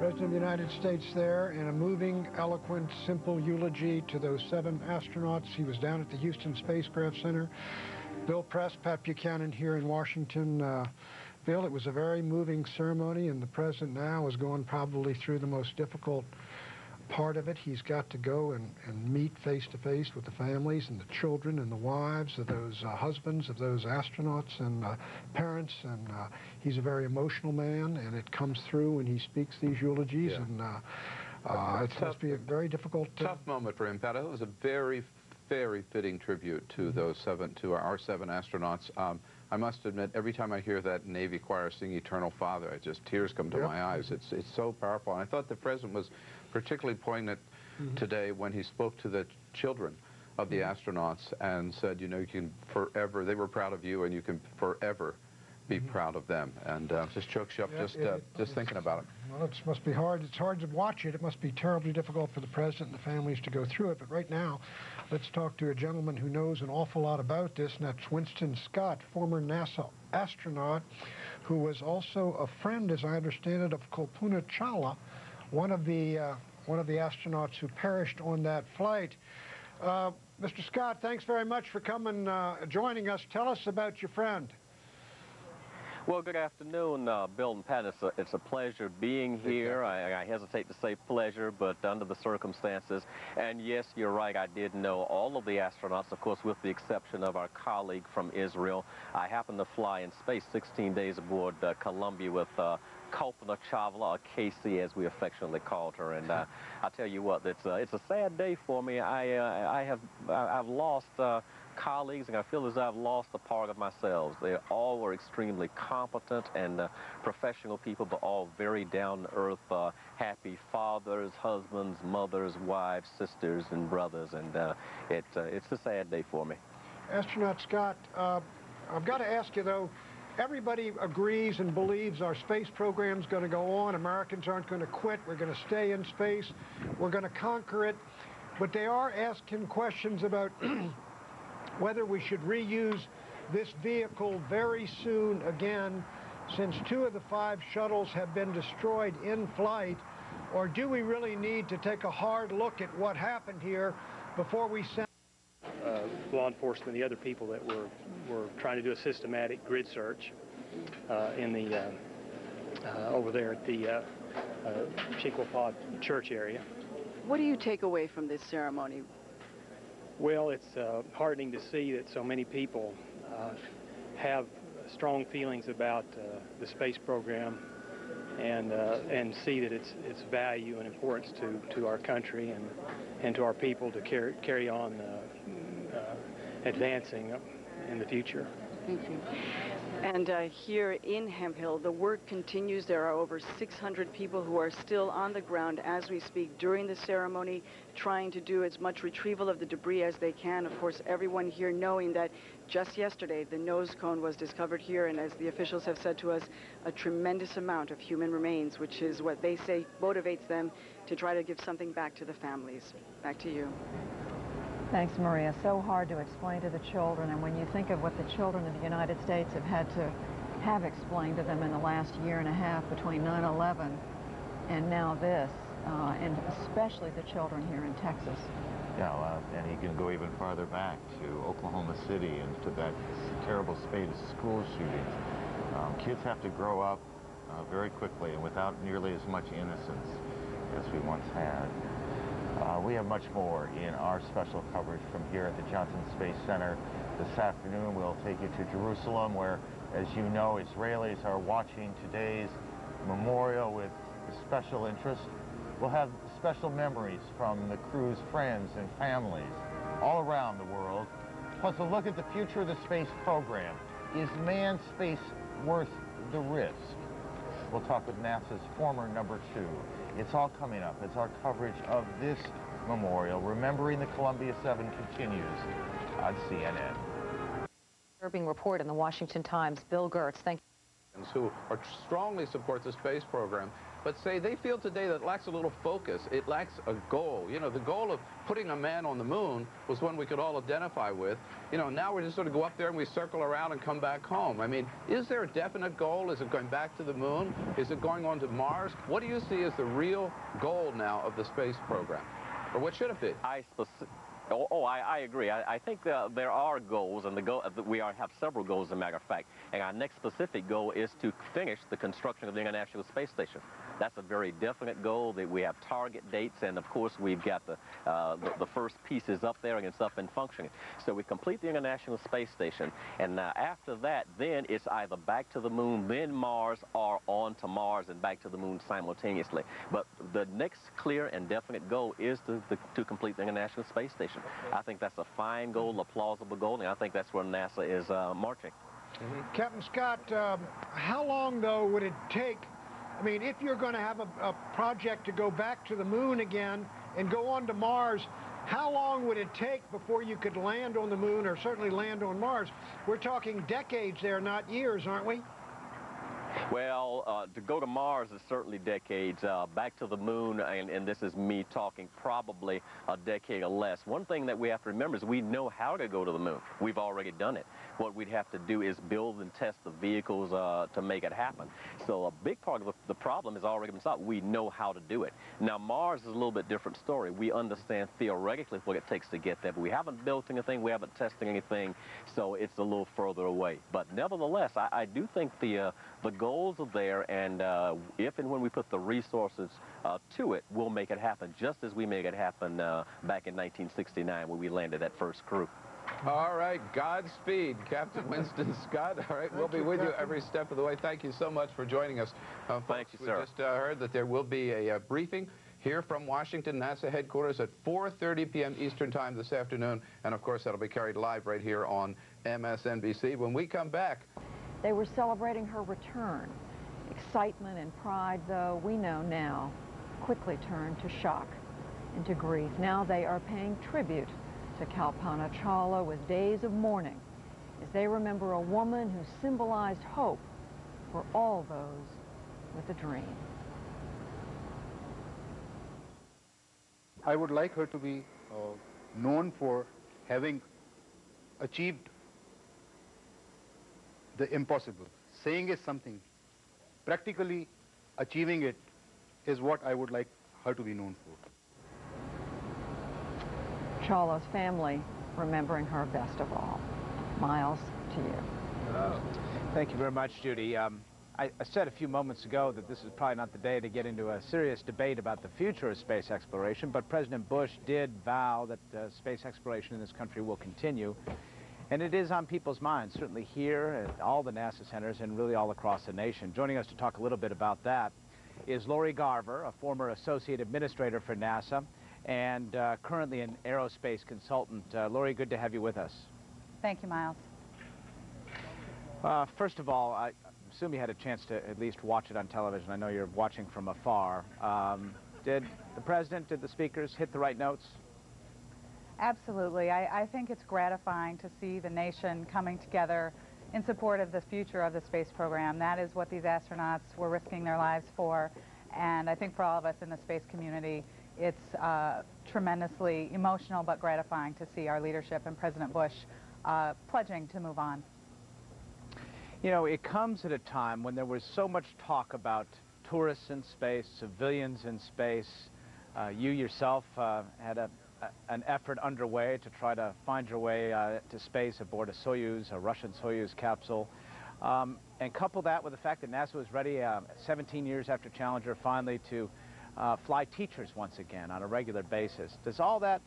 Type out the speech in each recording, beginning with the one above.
President of the United States there in a moving, eloquent, simple eulogy to those 7 astronauts. He was down at the Houston Spacecraft Center. Bill Press, Pat Buchanan here in Washington. Bill, it was a very moving ceremony, and the President now is going probably through the most difficult part of it. He's got to go and meet face-to-face with the families and the children and the wives of those husbands of those astronauts and parents, and he's a very emotional man, and it comes through when he speaks these eulogies, and it must be a very difficult... tough moment for him, Pat. It was a very, very fitting tribute to those 7, to our 7 astronauts. I must admit, every time I hear that Navy choir sing Eternal Father, tears come to my eyes. It's so powerful. And I thought the President was particularly poignant today when he spoke to the children of the astronauts and said, you know, you can forever, they were proud of you and you can forever be proud of them. And just chokes you up just thinking about it. Well, it must be hard. It's hard to watch it. It must be terribly difficult for the President and the families to go through it. But right now, let's talk to a gentleman who knows an awful lot about this, and that's Winston Scott, former NASA astronaut, who was also a friend, as I understand it, of Kalpana Chawla, one of the astronauts who perished on that flight. Mr. Scott, thanks very much for coming, joining us. Tell us about your friend. Well, good afternoon, Bill and Pat. It's a pleasure being here. I hesitate to say pleasure, but under the circumstances. And yes, you're right, I did know all of the astronauts, of course, with the exception of our colleague from Israel. I happened to fly in space 16 days aboard Columbia with Kalpana Chawla, or Casey, as we affectionately called her. And I tell you what, it's a sad day for me. I've lost colleagues, and I feel as I've lost a part of myself. They all were extremely competent and professional people, but all very down-to-earth, happy fathers, husbands, mothers, wives, sisters, and brothers. And it's a sad day for me. Astronaut Scott, I've got to ask you, though, everybody agrees and believes our space program's going to go on. Americans aren't going to quit. We're going to stay in space. We're going to conquer it. But they are asking questions about whether we should reuse this vehicle very soon again, since 2 of the 5 shuttles have been destroyed in flight, or do we really need to take a hard look at what happened here before we send law enforcement and the other people that were trying to do a systematic grid search in the over there at the Chawla church area. What do you take away from this ceremony? Well, it's heartening to see that so many people have strong feelings about the space program and see that its value and importance to our country and to our people to carry on advancing in the future. Thank you. And here in Hemphill, the work continues. There are over 600 people who are still on the ground as we speak during the ceremony, trying to do as much retrieval of the debris as they can. Of course, everyone here knowing that just yesterday the nose cone was discovered here, and as the officials have said to us, a tremendous amount of human remains, which is what they say motivates them to try to give something back to the families. Back to you. Thanks, Maria. So hard to explain to the children, and when you think of what the children of the United States have had to have explained to them in the last year and a half between 9/11 and now this, and especially the children here in Texas. Yeah, and you can go even farther back to Oklahoma City and to that terrible spate of school shootings. Kids have to grow up very quickly and without nearly as much innocence as we once had. We have much more in our special coverage from here at the Johnson Space Center. This afternoon we'll take you to Jerusalem, where, as you know, Israelis are watching today's memorial with special interest. We'll have special memories from the crew's friends and families all around the world. Plus a look at the future of the space program. Is manned space worth the risk? We'll talk with NASA's former #2. It's all coming up as our coverage of this memorial, remembering the Columbia 7, continues on CNN. Disturbing report in the Washington Times. Bill Gertz, thank you. Who strongly support the space program but say they feel today that it lacks a little focus. It lacks a goal. You know, the goal of putting a man on the moon was one we could all identify with. You know, now we just sort of go up there and we circle around and come back home. I mean, is there a definite goal? Is it going back to the moon? Is it going on to Mars? What do you see as the real goal now of the space program? Or what should it be? I agree. I think there are goals, and we have several goals, as a matter of fact. And our next specific goal is to finish the construction of the International Space Station. That's a very definite goal. That we have target dates, and of course we've got the first pieces up there, and it's up and functioning. So we complete the International Space Station, and after that, then it's either back to the moon, then Mars, or on to Mars and back to the moon simultaneously. But the next clear and definite goal is to complete the International Space Station. I think that's a fine goal, a plausible goal, and I think that's where NASA is marching. Captain Scott, how long, though, would it take? I mean, if you're going to have a project to go back to the moon again and go on to Mars, how long would it take before you could land on the moon, or certainly land on Mars? We're talking decades there, not years, aren't we? Well, to go to Mars is certainly decades. Back to the moon, and this is me talking, probably a decade or less. One thing that we have to remember is we know how to go to the moon. We've already done it. What we'd have to do is build and test the vehicles to make it happen. So a big part of the problem has already been solved. We know how to do it. Now, Mars is a little bit different story. We understand theoretically what it takes to get there, but we haven't built anything, we haven't tested anything, so it's a little further away. But nevertheless, I do think the goals are there, and if and when we put the resources to it, we'll make it happen, just as we made it happen back in 1969 when we landed that first crew. All right, Godspeed, Captain Winston Scott. All right, we'll be with you every step of the way. Thank you so much for joining us. Thank you, sir. We just heard that there will be a briefing here from Washington NASA headquarters at 4:30 p.m. Eastern Time this afternoon, and of course that'll be carried live right here on MSNBC. When we come back, they were celebrating her return. Excitement and pride, though, we know now, quickly turned to shock and to grief. Now they are paying tribute to Kalpana Chawla with days of mourning as they remember a woman who symbolized hope for all those with a dream. I would like her to be known for having achieved the impossible. Saying is something. Practically achieving it is what I would like her to be known for. Chawla's family remembering her best of all. Miles, to you. Thank you very much, Judy. I said a few moments ago that this is probably not the day to get into a serious debate about the future of space exploration, but President Bush did vow that space exploration in this country will continue. And it is on people's minds, certainly here at all the NASA centers and really all across the nation. Joining us to talk a little bit about that is Lori Garver, a former associate administrator for NASA and currently an aerospace consultant. Lori, good to have you with us. Thank you, Miles. First of all, I assume you had a chance to at least watch it on television. I know you're watching from afar. Did the president, did the speakers hit the right notes? Absolutely. I think it's gratifying to see the nation coming together in support of the future of the space program. That is what these astronauts were risking their lives for. And I think for all of us in the space community, it's tremendously emotional but gratifying to see our leadership and President Bush pledging to move on. You know, it comes at a time when there was so much talk about tourists in space, civilians in space. You yourself had an effort underway to try to find your way to space aboard a Soyuz, a Russian Soyuz capsule. And couple that with the fact that NASA was ready 17 years after Challenger finally to fly teachers once again on a regular basis. Does all that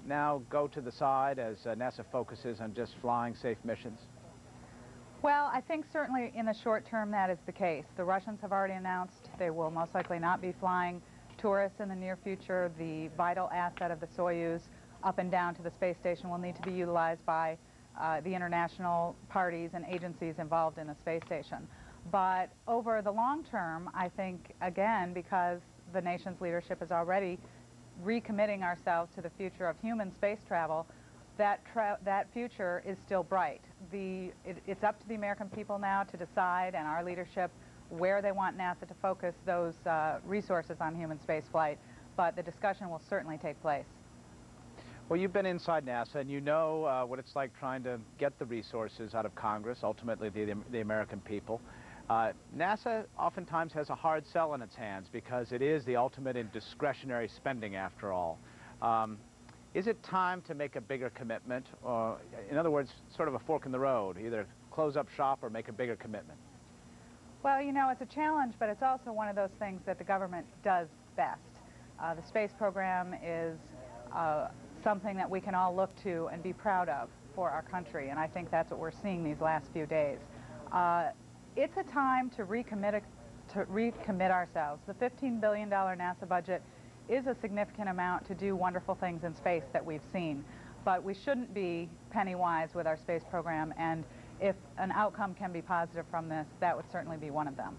now go to the side as NASA focuses on just flying safe missions? Well, I think certainly in the short term that is the case. The Russians have already announced they will most likely not be flying tourists in the near future. The vital asset of the Soyuz up and down to the space station will need to be utilized by the international parties and agencies involved in the space station. But over the long term, I think, again, because the nation's leadership is already recommitting ourselves to the future of human space travel, that future is still bright. It's up to the American people now to decide, and our leadership, where they want NASA to focus those resources on human spaceflight, but the discussion will certainly take place. Well, you've been inside NASA, and you know what it's like trying to get the resources out of Congress, ultimately the American people. NASA oftentimes has a hard sell in its hands because it is the ultimate in discretionary spending, after all. Is it time to make a bigger commitment? Or, in other words, sort of a fork in the road, either close up shop or make a bigger commitment? Well, you know, it's a challenge, but it's also one of those things that the government does best. The space program is something that we can all look to and be proud of for our country, and I think that's what we're seeing these last few days. It's a time to recommit ourselves. The $15 billion NASA budget is a significant amount to do wonderful things in space that we've seen, but we shouldn't be penny-wise with our space program, and if an outcome can be positive from this, that would certainly be one of them.